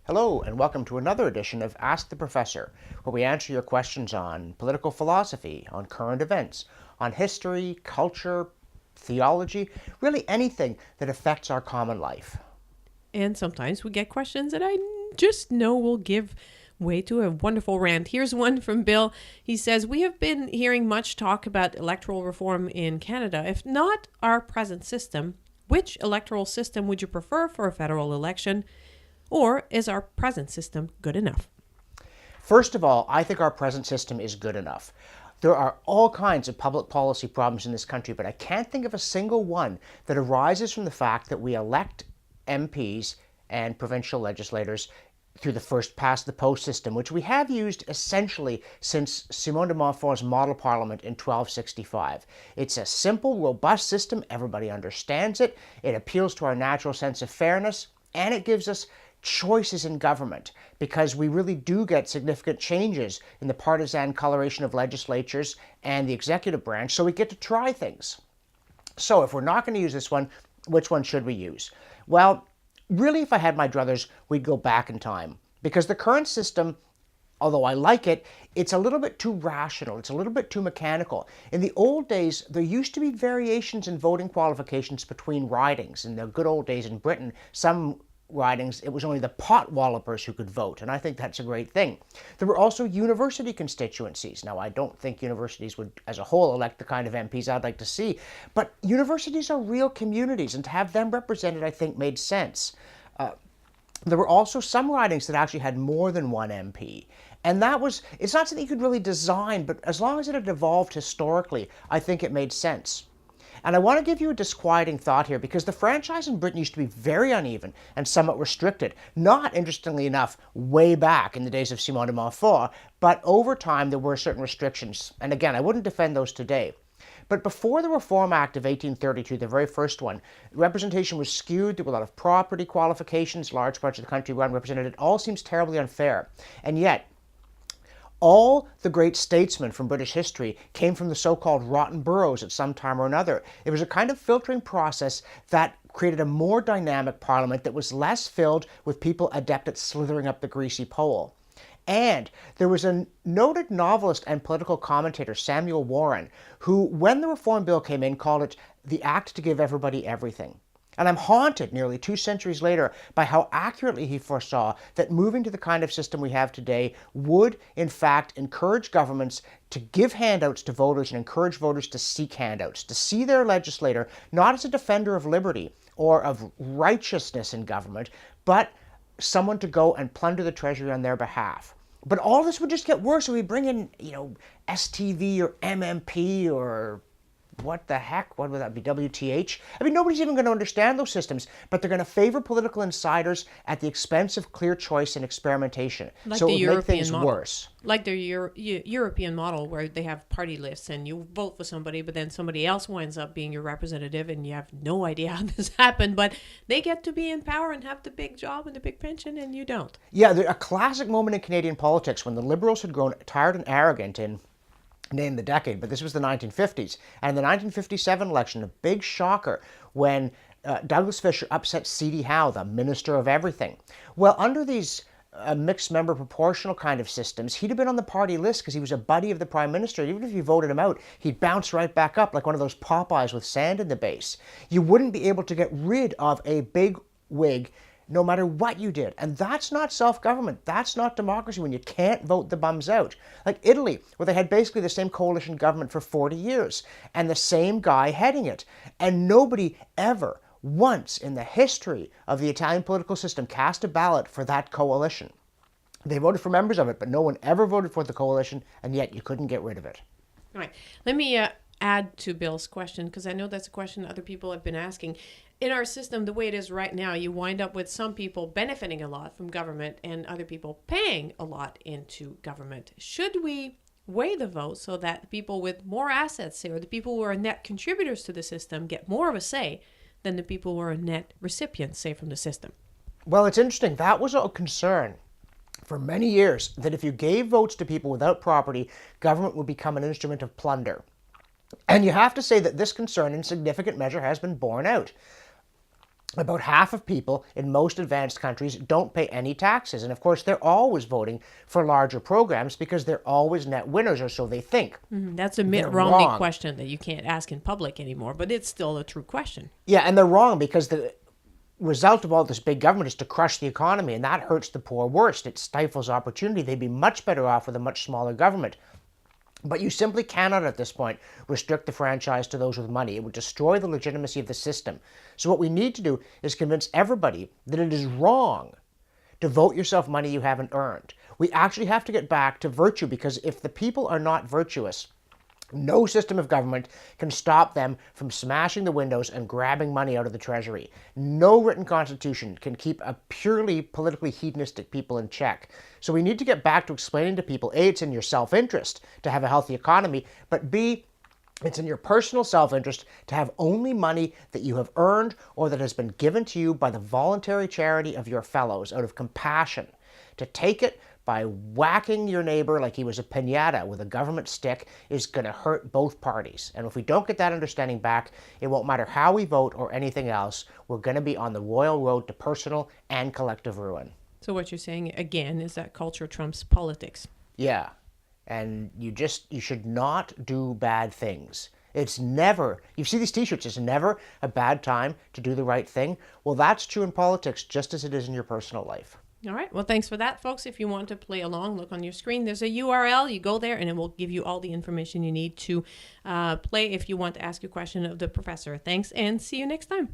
Hello, and welcome to another edition of Ask the Professor, where we answer your questions on political philosophy, on current events, on history, culture, theology, really anything that affects our common life. And sometimes we get questions that I just know will give way to a wonderful rant. Here's one from Bill. He says, "We have been hearing much talk about electoral reform in Canada. If not our present system, which electoral system would you prefer for a federal election? Or is our present system good enough?" First of all, I think our present system is good enough. There are all kinds of public policy problems in this country, but I can't think of a single one that arises from the fact that we elect MPs and provincial legislators through the first past the post system, which we have used essentially since Simon de Montfort's model parliament in 1265. It's a simple, robust system. Everybody understands it. It appeals to our natural sense of fairness, and it gives us choices in government because we really do get significant changes in the partisan coloration of legislatures and the executive branch, so we get to try things. So if we're not going to use this one, which one should we use? Well, really, if I had my druthers, we'd go back in time because the current system, although I like it, it's a little bit too rational. It's a little bit too mechanical. In the old days, there used to be variations in voting qualifications between ridings. In the good old days in Britain, some ridings, it was only the pot wallopers who could vote, and I think that's a great thing. There were also university constituencies. Now, I don't think universities would, as a whole, elect the kind of MPs I'd like to see, but universities are real communities, and to have them represented, I think, made sense. There were also some ridings that actually had more than one MP. And it's not something you could really design, but as long as it had evolved historically, I think it made sense. And I want to give you a disquieting thought here because the franchise in Britain used to be very uneven and somewhat restricted. Not, interestingly enough, way back in the days of Simon de Montfort, but over time there were certain restrictions. And again, I wouldn't defend those today. But before the Reform Act of 1832, the very first one, representation was skewed. There were a lot of property qualifications. Large parts of the country were unrepresented. It all seems terribly unfair. And yet, all the great statesmen from British history came from the so-called rotten boroughs at some time or another. It was a kind of filtering process that created a more dynamic parliament that was less filled with people adept at slithering up the greasy pole. And there was a noted novelist and political commentator, Samuel Warren, who, when the Reform Bill came in, called it the act to give everybody everything. And I'm haunted nearly 2 centuries later by how accurately he foresaw that moving to the kind of system we have today would, in fact, encourage governments to give handouts to voters and encourage voters to seek handouts, to see their legislator not as a defender of liberty or of righteousness in government, but someone to go and plunder the treasury on their behalf. But all this would just get worse if we bring in, STV or MMP or what the heck? What would that be? WTH? I mean, nobody's even going to understand those systems, but they're going to favor political insiders at the expense of clear choice and experimentation. Like So the it would make European things model. worse. Like the European model where they have party lists and you vote for somebody, but then somebody else winds up being your representative and you have no idea how this happened, but they get to be in power and have the big job and the big pension and you don't. Yeah, a classic moment in Canadian politics when the Liberals had grown tired and arrogant in name the decade, but this was the 1950s. And in the 1957 election, a big shocker when Douglas Fisher upset C.D. Howe, the Minister of Everything. Well, under these mixed member proportional kind of systems, he'd have been on the party list because he was a buddy of the Prime Minister. Even if you voted him out, he'd bounce right back up like one of those Popeyes with sand in the base. You wouldn't be able to get rid of a big wig no matter what you did. And that's not self-government. That's not democracy when you can't vote the bums out. Like Italy, where they had basically the same coalition government for 40 years and the same guy heading it. And nobody ever once in the history of the Italian political system cast a ballot for that coalition. They voted for members of it, but no one ever voted for the coalition, and yet you couldn't get rid of it. All right. Let me add to Bill's question because I know that's a question other people have been asking. In our system, the way it is right now, you wind up with some people benefiting a lot from government and other people paying a lot into government. Should we weigh the vote so that the people with more assets, say, or the people who are net contributors to the system get more of a say than the people who are net recipients, say, from the system? Well, it's interesting. That was a concern for many years, that if you gave votes to people without property, government would become an instrument of plunder. And you have to say that this concern in significant measure has been borne out. About half of people in most advanced countries don't pay any taxes. And of course, they're always voting for larger programs because they're always net winners, or so they think. That's a Mitt They're Romney wrong. question that you can't ask in public anymore, but it's still a true question. Yeah, and they're wrong because the result of all this big government is to crush the economy, and that hurts the poor worst. It stifles opportunity. They'd be much better off with a much smaller government. But you simply cannot at this point restrict the franchise to those with money. It would destroy the legitimacy of the system. So what we need to do is convince everybody that it is wrong to vote yourself money you haven't earned. We actually have to get back to virtue, because if the people are not virtuous, no system of government can stop them from smashing the windows and grabbing money out of the treasury. No written constitution can keep a purely politically hedonistic people in check. So we need to get back to explaining to people, A, it's in your self-interest to have a healthy economy, but B, it's in your personal self-interest to have only money that you have earned or that has been given to you by the voluntary charity of your fellows out of compassion. To take it by whacking your neighbor like he was a piñata with a government stick is going to hurt both parties. And if we don't get that understanding back, it won't matter how we vote or anything else. We're going to be on the royal road to personal and collective ruin. So what you're saying again is that culture trumps politics. Yeah. And you should not do bad things. It's never, you see these t-shirts, it's never a bad time to do the right thing. Well, that's true in politics just as it is in your personal life. All right. Well, thanks for that, folks. If you want to play along, look on your screen. There's a URL. You go there, and it will give you all the information you need to play if you want to ask a question of the professor. Thanks, and see you next time.